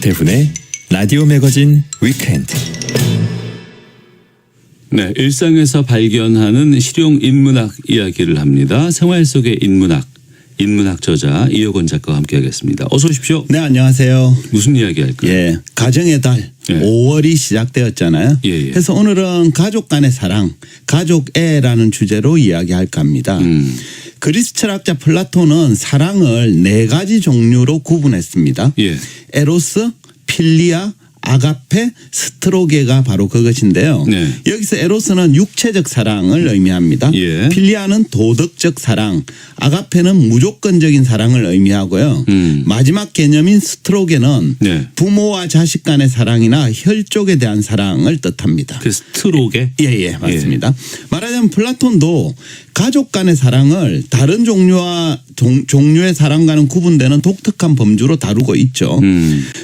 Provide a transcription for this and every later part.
오태훈의 라디오 매거진 위켄드. 네, 일상에서 발견하는 실용 인문학 이야기를 합니다. 생활 속의 인문학 저자 이혁원 작가와 함께하겠습니다. 어서 오십시오. 네, 안녕하세요. 무슨 이야기 할까요? 예, 가정의 달 5월이 시작되었잖아요. 그래서 오늘은 가족 간의 사랑, 가족애라는 주제로 이야기할까 합니다. 그리스 철학자 플라톤은 사랑을 4가지 종류로 구분했습니다. 에로스, 필리아, 아가페, 스트로게가 바로 그것인데요. 여기서 에로스는 육체적 사랑을 의미합니다. 필리아는 도덕적 사랑, 아가페는 무조건적인 사랑을 의미하고요. 마지막 개념인 스트로게는 부모와 자식 간의 사랑이나 혈족에 대한 사랑을 뜻합니다. 그 스트로게? 예, 맞습니다. 말하자면 플라톤도 가족 간의 사랑을 다른 종류의 사랑과는 구분되는 독특한 범주로 다루고 있죠.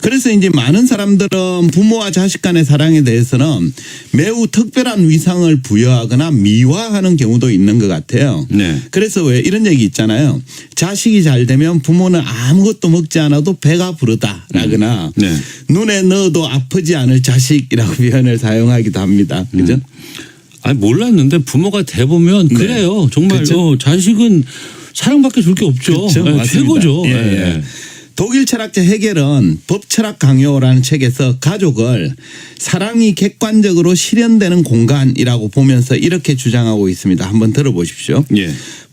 그래서 이제 많은 사람들은 부모와 자식 간의 사랑에 대해서는 매우 특별한 위상을 부여하거나 미화하는 경우도 있는 것 같아요. 그래서 왜 이런 얘기 있잖아요. 자식이 잘 되면 부모는 아무것도 먹지 않아도 배가 부르다라거나 눈에 넣어도 아프지 않을 자식이라고 표현을 사용하기도 합니다. 그죠? 아니 몰랐는데 부모가 돼보면 그래요. 정말 자식은 사랑밖에 줄 게 없죠. 최고죠. 독일 철학자 헤겔은 법철학 강요라는 책에서 가족을 사랑이 객관적으로 실현되는 공간이라고 보면서 이렇게 주장하고 있습니다. 한번 들어보십시오.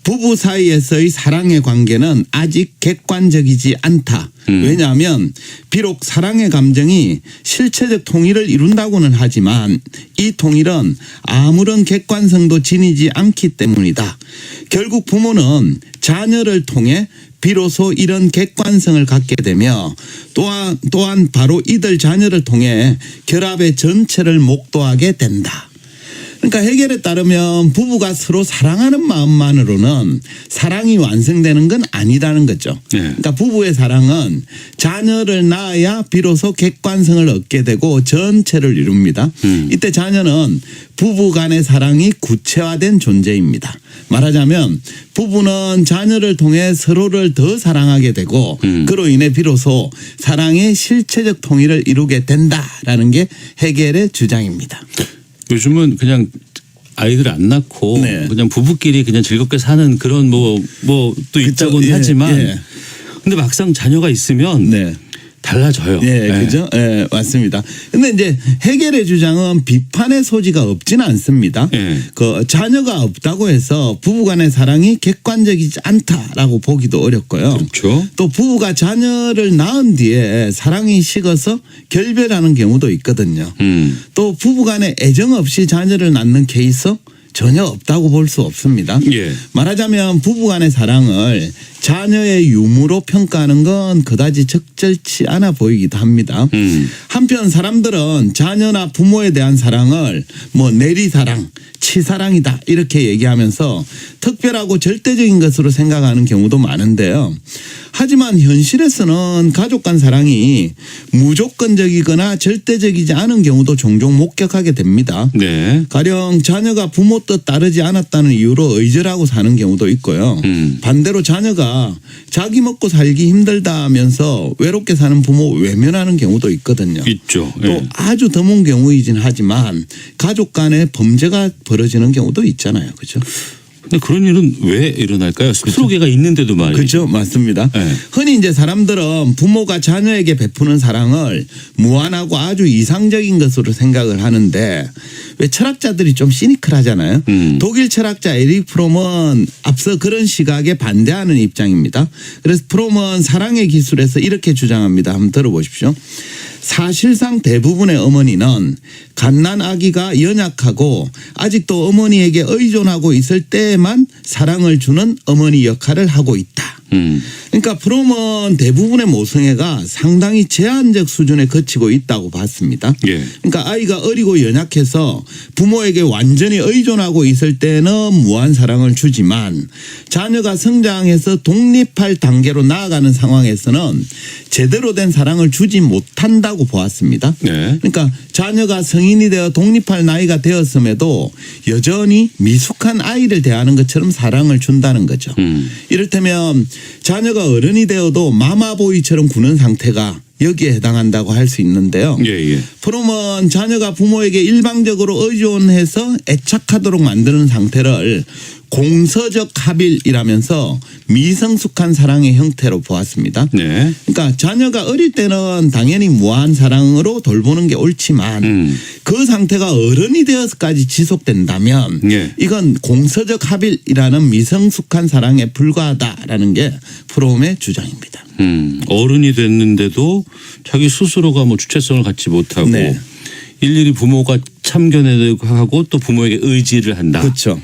부부 사이에서의 사랑의 관계는 아직 객관적이지 않다. 왜냐하면 비록 사랑의 감정이 실체적 통일을 이룬다고는 하지만 이 통일은 아무런 객관성도 지니지 않기 때문이다. 결국 부모는 자녀를 통해 비로소 이런 객관성을 갖게 되며 또한 바로 이들 자녀를 통해 결합의 전체를 목도하게 된다. 그러니까 헤겔에 따르면 부부가 서로 사랑하는 마음만으로는 사랑이 완성되는 건 아니다는 거죠. 그러니까 부부의 사랑은 자녀를 낳아야 비로소 객관성을 얻게 되고 전체를 이룹니다. 이때 자녀는 부부 간의 사랑이 구체화된 존재입니다. 말하자면 부부는 자녀를 통해 서로를 더 사랑하게 되고 그로 인해 비로소 사랑의 실체적 통일을 이루게 된다라는 게 헤겔의 주장입니다. 요즘은 그냥 아이들 안 낳고 그냥 부부끼리 그냥 즐겁게 사는 그런 또 있다고는 하지만 근데 막상 자녀가 있으면 달라져요. 그죠? 맞습니다. 근데 이제 헤겔의 주장은 비판의 소지가 없지는 않습니다. 그 자녀가 없다고 해서 부부 간의 사랑이 객관적이지 않다라고 보기도 어렵고요. 또 부부가 자녀를 낳은 뒤에 사랑이 식어서 결별하는 경우도 있거든요. 또 부부 간에 애정 없이 자녀를 낳는 케이스 전혀 없다고 볼 수 없습니다. 말하자면 부부 간의 사랑을 자녀의 유무로 평가하는 건 그다지 적절치 않아 보이기도 합니다. 한편 사람들은 자녀나 부모에 대한 사랑을 내리사랑, 치사랑이다 이렇게 얘기하면서 특별하고 절대적인 것으로 생각하는 경우도 많은데요. 하지만 현실에서는 가족 간 사랑이 무조건적이거나 절대적이지 않은 경우도 종종 목격하게 됩니다. 가령 자녀가 부모 뜻 따르지 않았다는 이유로 의절하고 사는 경우도 있고요. 반대로 자녀가 자기 먹고 살기 힘들다 하면서 외롭게 사는 부모 외면하는 경우도 있거든요. 있죠. 또 아주 드문 경우이긴 하지만 가족 간에 범죄가 벌어지는 경우도 있잖아요. 그렇죠? 근데 그런 일은 왜 일어날까요? 스트로게가 있는데도 말이죠. 그렇죠. 맞습니다. 흔히 이제 사람들은 부모가 자녀에게 베푸는 사랑을 무한하고 아주 이상적인 것으로 생각을 하는데 왜 철학자들이 좀 시니컬하잖아요. 독일 철학자 에릭 프롬은 앞서 그런 시각에 반대하는 입장입니다. 그래서 프롬은 사랑의 기술에서 이렇게 주장합니다. 한번 들어보십시오. 사실상 대부분의 어머니는 갓난 아기가 연약하고 아직도 어머니에게 의존하고 있을 때에만 사랑을 주는 어머니 역할을 하고 있다. 그러니까 프롬은 대부분의 모성애가 상당히 제한적 수준에 그치고 있다고 봤습니다. 그러니까 아이가 어리고 연약해서 부모에게 완전히 의존하고 있을 때는 무한 사랑을 주지만 자녀가 성장해서 독립할 단계로 나아가는 상황에서는 제대로 된 사랑을 주지 못한다고 보았습니다. 그러니까 자녀가 성인이 되어 독립할 나이가 되었음에도 여전히 미숙한 아이를 대하는 것처럼 사랑을 준다는 거죠. 이를테면 자녀가 어른이 되어도 마마보이처럼 구는 상태가 여기에 해당한다고 할 수 있는데요. 예. 프롬은 자녀가 부모에게 일방적으로 의존해서 애착하도록 만드는 상태를 공서적 합일이라면서 미성숙한 사랑의 형태로 보았습니다. 네. 그러니까 자녀가 어릴 때는 당연히 무한 사랑으로 돌보는 게 옳지만 그 상태가 어른이 되어서까지 지속된다면 예. 이건 공서적 합일이라는 미성숙한 사랑에 불과하다라는 게 프롬의 주장입니다. 어른이 됐는데도 자기 스스로가 뭐 주체성을 갖지 못하고 네. 일일이 부모가 참견하고 하고 또 부모에게 의지를 한다. 그렇죠.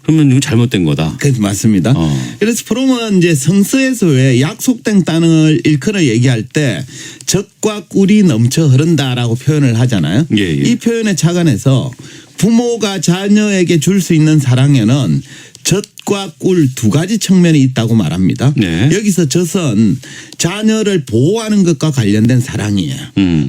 그러면 이거 잘못된 거다. 맞습니다. 그래서 프롬은 이제 성서에서 왜 약속된 땅을 일컬어 얘기할 때 젖과 꿀이 넘쳐 흐른다라고 표현을 하잖아요. 예. 이 표현에 착안해서 부모가 자녀에게 줄 수 있는 사랑에는 젖과 꿀 두 가지 측면이 있다고 말합니다. 네. 여기서 젖은 자녀를 보호하는 것과 관련된 사랑이에요.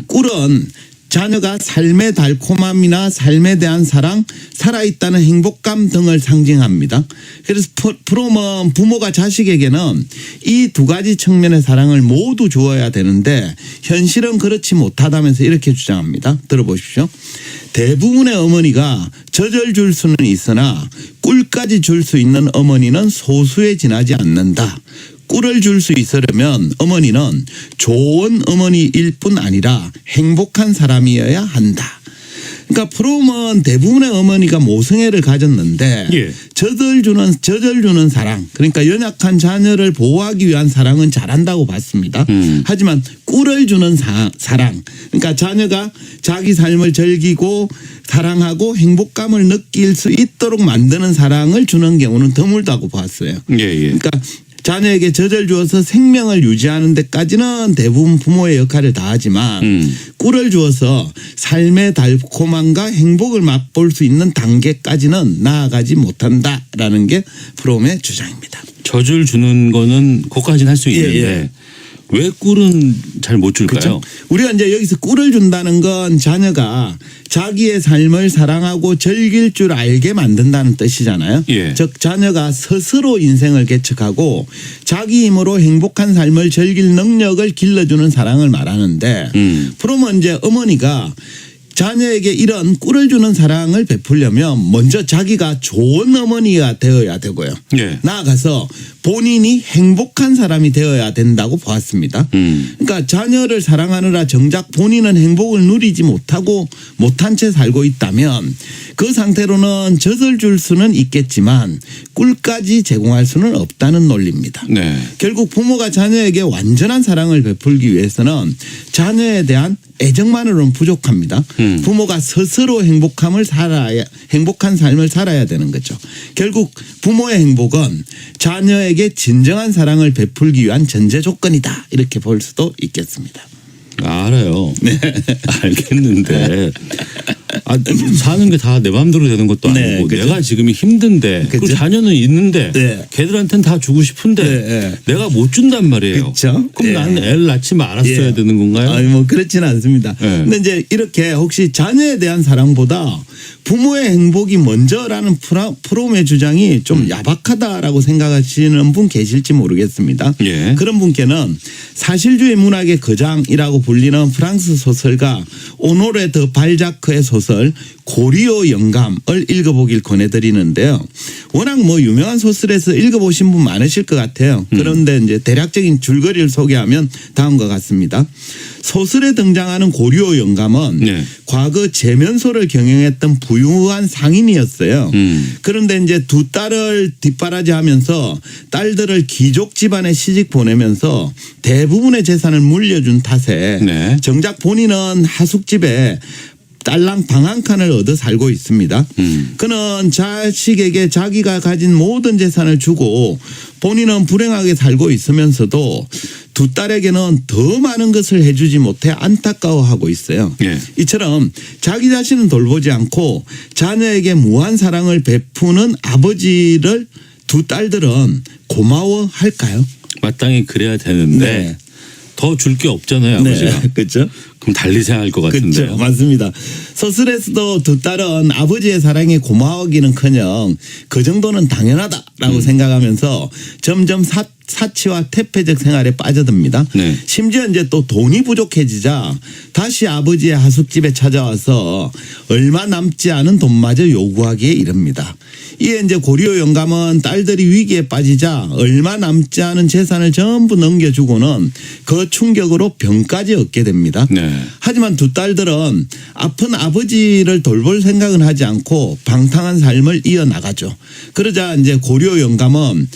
꿀은 자녀가 삶의 달콤함이나 삶에 대한 사랑, 살아있다는 행복감 등을 상징합니다. 그래서 프롬은 부모가 자식에게는 이 두 가지 측면의 사랑을 모두 주어야 되는데 현실은 그렇지 못하다면서 이렇게 주장합니다. 들어보십시오. 대부분의 어머니가 젖을 줄 수는 있으나 꿀까지 줄 수 있는 어머니는 소수에 지나지 않는다. 꿀을 줄 수 있으려면 어머니는 좋은 어머니일 뿐 아니라 행복한 사람이어야 한다. 그러니까 프롬은 대부분의 어머니가 모성애를 가졌는데 예. 젖을 주는 사랑, 그러니까 연약한 자녀를 보호하기 위한 사랑은 잘한다고 봤습니다. 하지만 꿀을 주는 사랑, 그러니까 자녀가 자기 삶을 즐기고 사랑하고 행복감을 느낄 수 있도록 만드는 사랑을 주는 경우는 드물다고 봤어요. 예. 그러니까 자녀에게 젖을 주어서 생명을 유지하는 데까지는 대부분 부모의 역할을 다하지만 꿀을 주어서 삶의 달콤함과 행복을 맛볼 수 있는 단계까지는 나아가지 못한다라는 게 프롬의 주장입니다. 젖을 주는 거는 그것까지는 할 수 있는데 왜 꿀은 잘 못 줄까요? 그렇죠? 우리가 이제 여기서 꿀을 준다는 건 자녀가 자기의 삶을 사랑하고 즐길 줄 알게 만든다는 뜻이잖아요. 예. 즉 자녀가 스스로 인생을 개척하고 자기 힘으로 행복한 삶을 즐길 능력을 길러주는 사랑을 말하는데 프롬은 이제 어머니가 자녀에게 이런 꿀을 주는 사랑을 베풀려면 먼저 자기가 좋은 어머니가 되어야 되고요. 예. 나아가서 본인이 행복한 사람이 되어야 된다고 보았습니다. 그러니까 자녀를 사랑하느라 정작 본인은 행복을 누리지 못하고 못한 채 살고 있다면 그 상태로는 젖을 줄 수는 있겠지만 꿀까지 제공할 수는 없다는 논리입니다. 네. 결국 부모가 자녀에게 완전한 사랑을 베풀기 위해서는 자녀에 대한 애정만으로는 부족합니다. 부모가 스스로 행복한 삶을 살아야 되는 거죠. 결국 부모의 행복은 자녀에게 진정한 사랑을 베풀기 위한 전제 조건이다. 이렇게 볼 수도 있겠습니다. 알아요. 네. 알겠는데 사는 게 다 내 마음대로 되는 것도 아니고 그렇죠? 내가 지금이 힘든데 그리고 자녀는 있는데 걔들한테는 다 주고 싶은데 내가 못 준단 말이에요. 그렇죠? 그럼 나는 애를 낳지 말았어야 되는 건가요? 아니 뭐 그렇지는 않습니다. 근데 이제 이렇게 혹시 자녀에 대한 사랑보다 부모의 행복이 먼저라는 프롬의 주장이 좀 야박하다라고 생각하시는 분 계실지 모르겠습니다. 예. 그런 분께는 사실주의 문학의 거장이라고 불리는 프랑스 소설가 오노레 드 발자크의 소설 고리오 영감을 읽어보길 권해드리는데요. 워낙 뭐 유명한 소설에서 읽어보신 분 많으실 것 같아요. 그런데 이제 대략적인 줄거리를 소개하면 다음과 같습니다. 소설에 등장하는 고리오 영감은 과거 제면소를 경영했던 부유한 상인이었어요. 그런데 이제 두 딸을 뒷바라지하면서 딸들을 귀족 집안에 시집 보내면서 대부분의 재산을 물려준 탓에 정작 본인은 하숙집에 딸랑 방 한 칸을 얻어 살고 있습니다. 그는 자식에게 자기가 가진 모든 재산을 주고 본인은 불행하게 살고 있으면서도 두 딸에게는 더 많은 것을 해주지 못해 안타까워하고 있어요. 이처럼 자기 자신은 돌보지 않고 자녀에게 무한 사랑을 베푸는 아버지를 두 딸들은 고마워할까요? 마땅히 그래야 되는데 더 줄 게 없잖아요. 아버지가. 그렇죠. 그럼 달리 생각할 것 같은데요. 그렇죠. 맞습니다. 서술에서도 두 딸은 아버지의 사랑에 고마워하기는커녕 그 정도는 당연하다라고 생각하면서 점점 사치와 태폐적 생활에 빠져듭니다. 네. 심지어 이제 또 돈이 부족해지자 다시 아버지의 하숙집에 찾아와서 얼마 남지 않은 돈마저 요구하기에 이릅니다. 이에 이제 고리오 영감은 딸들이 위기에 빠지자 얼마 남지 않은 재산을 전부 넘겨주고는 그 충격으로 병까지 얻게 됩니다. 네. 하지만 두 딸들은 아픈 아버지를 돌볼 생각은 하지 않고 방탕한 삶을 이어나가죠. 그러자 이제 고리오 영감은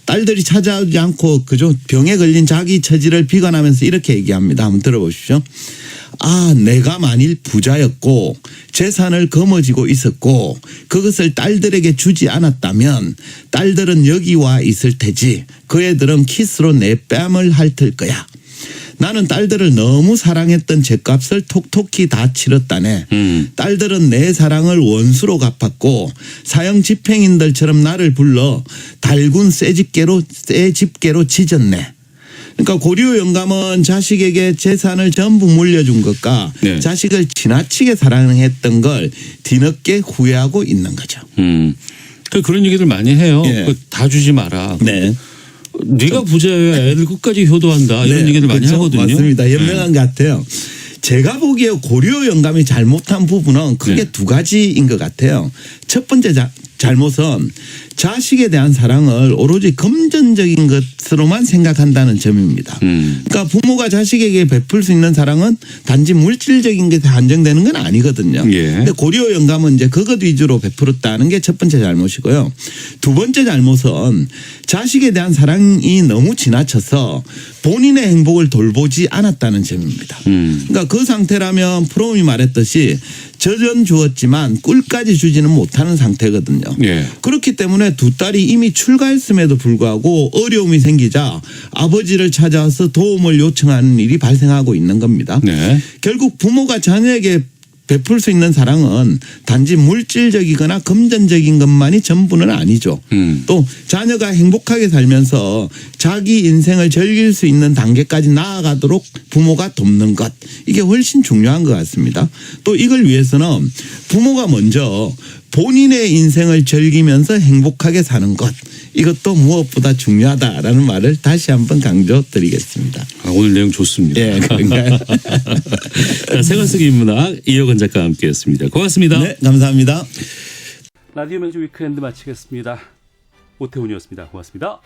딸들이 찾아오지 않고 그저 병에 걸린 자기 처지를 비관하면서 이렇게 얘기합니다. 한번 들어보십시오. 아, 내가 만일 부자였고 재산을 거머쥐고 있었고 그것을 딸들에게 주지 않았다면 딸들은 여기 와 있을 테지. 그 애들은 키스로 내 뺨을 핥을 거야. 나는 딸들을 너무 사랑했던 죗값을 톡톡히 다 치렀다네. 딸들은 내 사랑을 원수로 갚았고 사형 집행인들처럼 나를 불러 달군 쇠 집게로 찢었네. 그러니까 고리오 영감은 자식에게 재산을 전부 물려준 것과 네. 자식을 지나치게 사랑했던 걸 뒤늦게 후회하고 있는 거죠. 그런 얘기들 많이 해요. 예. 다 주지 마라. 네. 네가 부자여야 애들 끝까지 효도한다. 이런 네, 얘기를 많이 그렇죠. 하거든요. 맞습니다. 현명한 것 같아요. 제가 보기에 고리오 영감이 잘못한 부분은 크게 네. 두 가지인 것 같아요. 첫 번째 잘못은 자식에 대한 사랑을 오로지 금전적인 것으로만 생각한다는 점입니다. 그러니까 부모가 자식에게 베풀 수 있는 사랑은 단지 물질적인 것에 한정되는 건 아니거든요. 그런데 예. 고리오 영감은 이제 그것 위주로 베풀었다는 게 첫 번째 잘못이고요. 두 번째 잘못은 자식에 대한 사랑이 너무 지나쳐서 본인의 행복을 돌보지 않았다는 점입니다. 그러니까 그 상태라면 프롬이 말했듯이 젖은 주었지만 꿀까지 주지는 못하는 상태거든요. 예. 그렇기 때문에 두 딸이 이미 출가했음에도 불구하고 어려움이 생기자 아버지를 찾아와서 도움을 요청하는 일이 발생하고 있는 겁니다. 네. 결국 부모가 자녀에게 베풀 수 있는 사랑은 단지 물질적이거나 금전적인 것만이 전부는 아니죠. 또 자녀가 행복하게 살면서 자기 인생을 즐길 수 있는 단계까지 나아가도록 부모가 돕는 것. 이게 훨씬 중요한 것 같습니다. 또 이걸 위해서는 부모가 먼저 본인의 인생을 즐기면서 행복하게 사는 것. 이것도 무엇보다 중요하다라는 말을 다시 한번 강조드리겠습니다. 오늘 내용 좋습니다. 예, 그런가요? 자, 세간쓰기 인문학 이혁원 작가와 함께했습니다. 고맙습니다. 네, 감사합니다. 라디오 명주 위크엔드 마치겠습니다. 오태훈이었습니다. 고맙습니다.